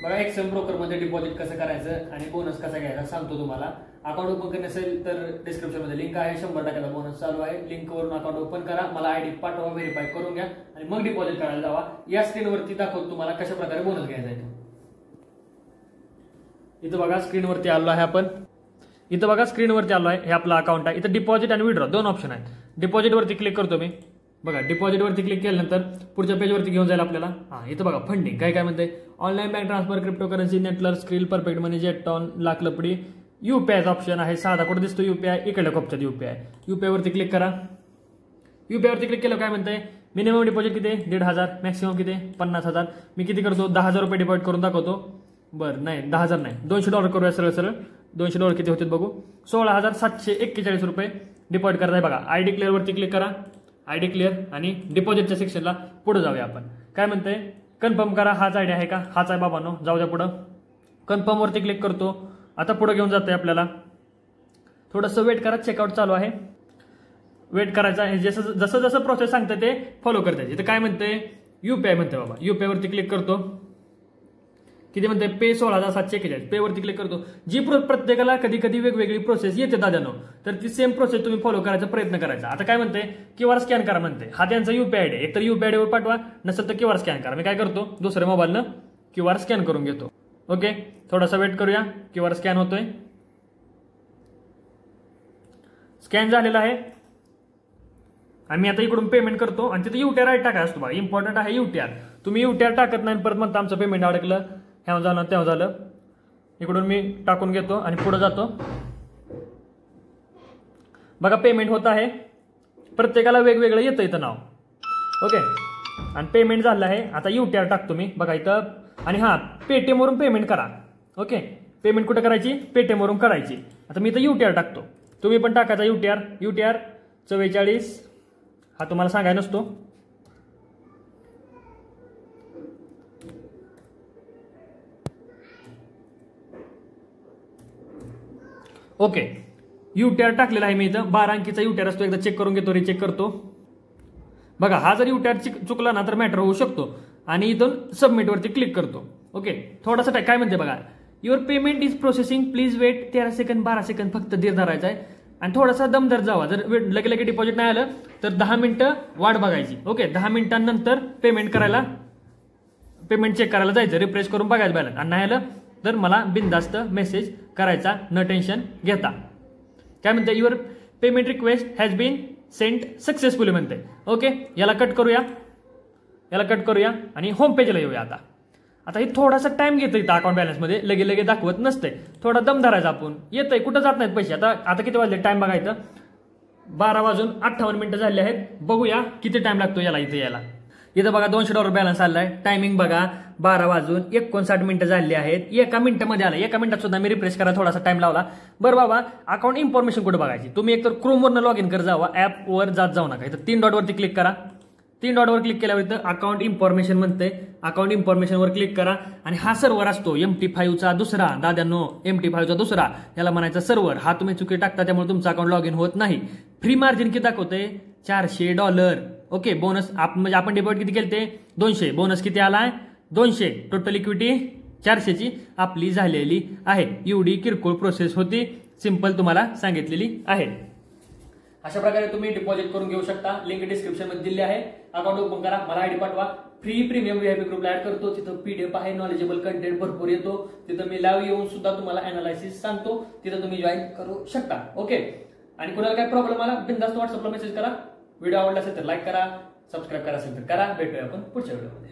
बघा Excel broker मध्ये deposit कसं करायचं आणि बोनस कसा घ्यायचा सांगतो तुम्हाला. अकाउंट ओपन करणे असेल तर डिस्क्रिप्शन मध्ये लिंक आहे, 100% बोनस चालू आहे. लिंक वरून अकाउंट ओपन करा, मला आयडी पाठवा, व्हेरीफाय करून घ्या आणि मग डिपॉझिट करायला जावा. या स्क्रीनवरती दाखवतो तुम्हाला कशा प्रकारे बोनस घ्यायचा आहे. इथं बघा स्क्रीनवरती आलो आहे आपण. इथं बघा स्क्रीनवरती आलो आहे, हे आपलं अकाउंट आहे. इथं डिपॉझिट आणि विड्रॉ दोन ऑप्शन आहेत. डिपॉझिटवरती क्लिक करतो मी. बघा डिपॉझिटवरती क्लिक केल्यानंतर पुढच्या पेजवरती घेऊन जाईल आपल्याला. इथं बघा फंडिंग काय काय म्हणते, online bank transfer, cryptocurrency, network, Skrill, perfect money, Jeton, लाख लपडी, यूपीआयचा ऑप्शन आहे. साधा कुठे दिसतो यूपीआय, इकडे कोपच्यात यूपीआय. यूपीआयवरती क्लिक करा. यूपीआयवरती क्लिक केलं काय म्हणतंय, मिनिमम डिपॉझिट किती 1,500, मॅक्सिमम किती 50,000. मी किती करतो 10,000 रुपये डिपॉझिट करून दाखवतो. बरं नाही 10,000 नाही, $200 करूया सरळ सरळ. $200 किती होते बघू, 16,741 रुपये डिपॉझिट करताय. बघा आयडी क्लिअरवरती क्लिक करा. आयडी क्लिअर आणि डिपॉझिटच्या सेक्शनला पुढे जाऊया आपण. काय म्हणते, कन्फर्म करा. हाच आयडी आहे का, हाच आहे बाबांनो, जाऊ द्या पुढं. कन्फर्मवरती क्लिक करतो. आता पुढे घेऊन जाते आपल्याला. थोडंसं वेट करा, चेकआउट चालू आहे. वेट करायचा आहे. जसं जसं जसं प्रोसेस सांगतं ते फॉलो करता. इथं काय म्हणते, यूपीआय म्हणते बाबा. यूपीआयवरती क्लिक करतो. किती म्हणते, पे 16,741. पे वरती क्लिक करतो. जी प्रत्येकाला कधी कधी वेगवेगळी प्रोसेस येते दादानो, तर ती सेम प्रोसेस तुम्ही फॉलो करायचा प्रयत्न करायचा. आता काय म्हणते, क्यूआर स्कॅन करा म्हणते. हा त्यांचा यूपीआय आयडी, एकतर यूपीआय आयडी वर पाठवा, नसेल तर क्यूआर स्कॅन करा. मी काय करतो, दुसऱ्या मोबाईलनं क्यूआर स्कॅन करून घेतो. ओके, थोडासा वेट करूया. क्यूआर स्कॅन होतोय. स्कॅन झालेला आहे. आम्ही आता इकडून पेमेंट करतो आणि तिथे यूटीआर आयडी टाकाय असतो. बघा इम्पॉर्टंट आहे यूटीआर. तुम्ही यूटीआर टाकत नाही परत म्हणता आमचं पेमेंट अडकलं, ह्याव झालं तेव्हा झालं. इकडून मी टाकून घेतो आणि पुढे जातो. बघा पेमेंट होत आहे. प्रत्येकाला वेगवेगळं येतं इथं नाव. ओके, आणि पेमेंट झालं आहे. आता यूटीआर टाकतो मी. बघा इथं आणि पेटीएम वरून पेमेंट करा. ओके, पेमेंट कुठे करायची, पेटीएम वरून करायची. आता मी इथं यूटीआर टाकतो. तुम्ही पण टाकायचा यूटीआर. यूटीआर 44. हा तुम्हाला सांगायला नसतो. ओके, यूटीआर टाकलेला आहे मी इथं. 12 अंकीचा यूटीआर असतो. एकदा चेक करून घेतो, रिचेक करतो. बघा हा जर यूटीआर चुकला ना तर मॅटर होऊ शकतो. आणि इथून सबमिट वरती क्लिक करतो. ओके, थोडासा काय म्हणते बघा, your payment is processing, please wait. 13 second 12 second फक्त धीर धरायचा आहे आणि थोडासा दमदार जावा. जर लगे लगे डिपॉझिट नाही आलं तर 10 मिनिटं वाट बघायची. ओके, 10 मिनिटांनंतर पेमेंट चेक करायला जायचं, रिफ्रेश करून बघायचं बॅलन्स. आणि नाही आलं तर मला बिनधास्त मेसेज करायचा, न टेन्शन घेता. काय म्हणते, your payment request has been sent successfully म्हणते. ओके, याला कट करूया आणि होम पेजला येऊया. आता हे थोडासा टाइम घेतं इथं अकाउंट बॅलन्समध्ये, लगे लगे दाखवत नसते. थोडा दम धरायचा आपण. येतंय, कुठं जात नाहीत पैसे. आता किती वाजले, टाइम बघायचं 12:58 झाले आहेत. बघूया किती टाइम लागतो याला इथे यायला. इथं बघा $200 बॅलन्स आलाय. टायमिंग बघा 12:59 झाले आहेत. एका मिनिटामध्ये आला. एका मिनिटात सुद्धा मी रिफ्रेश करा, थोडासा टाइम लावला. बरं बाबा, अकाउंट इन्फॉर्मेशन कुठे बघायची, तुम्ही एकतर क्रोमवरनं लॉग इन कर जावा, ऍपवर जाऊ नका. इथं 3 डॉटवरती क्लिक करा. 3 डॉटवर क्लिक केल्यावर इथं अकाउंट इन्फॉर्मेशन म्हणते. अकाउंट इन्फॉर्मेशनवर क्लिक करा आणि हा सर्व्हर असतो MT5चा दुसरा. दाद्यांनो, MT5चा दुसरा याला म्हणायचा सर्व्हर. हा तुम्ही चुकी टाकता त्यामुळे तुमचं अकाउंट लॉग इन होत नाही. फ्री मार्जिन किती दाखवते, $400. ओके, बोनस म्हणजे आपण डिपॉझिट किती केले ते 200. बोनस किती आलाय 200. टोटल इक्विटी 400ची आपली झालेली आहे. एवढी किरकोळ प्रोसेस होती, सिंपल तुम्हाला सांगितलेली आहे. अशा प्रकारे तुम्ही डिपॉझिट करून घेऊ शकता. लिंक डिस्क्रिप्शन मध्ये दिली आहे. अकाउंट ओपन करा, मला आयडी पाठवा. फ्री प्रीमियम VIP ग्रुपला ऍड करतो. तिथं PDF आहे, नॉलेजेबल कंटेंट भरपूर येतो. तिथं मी लाईव्ह येऊन सुद्धा तुम्हाला अनालायसिस सांगतो. तिथं तुम्ही जॉईन करू शकता. ओके, आणि कुणाला काय प्रॉब्लेम आला बिनधास्त व्हॉट्सअपला मेसेज करा. व्हिडिओ आवडला असेल तर लाईक करा, सबस्क्राईब करा असेल तर करा. भेटूया आपण पुढच्या व्हिडिओमध्ये.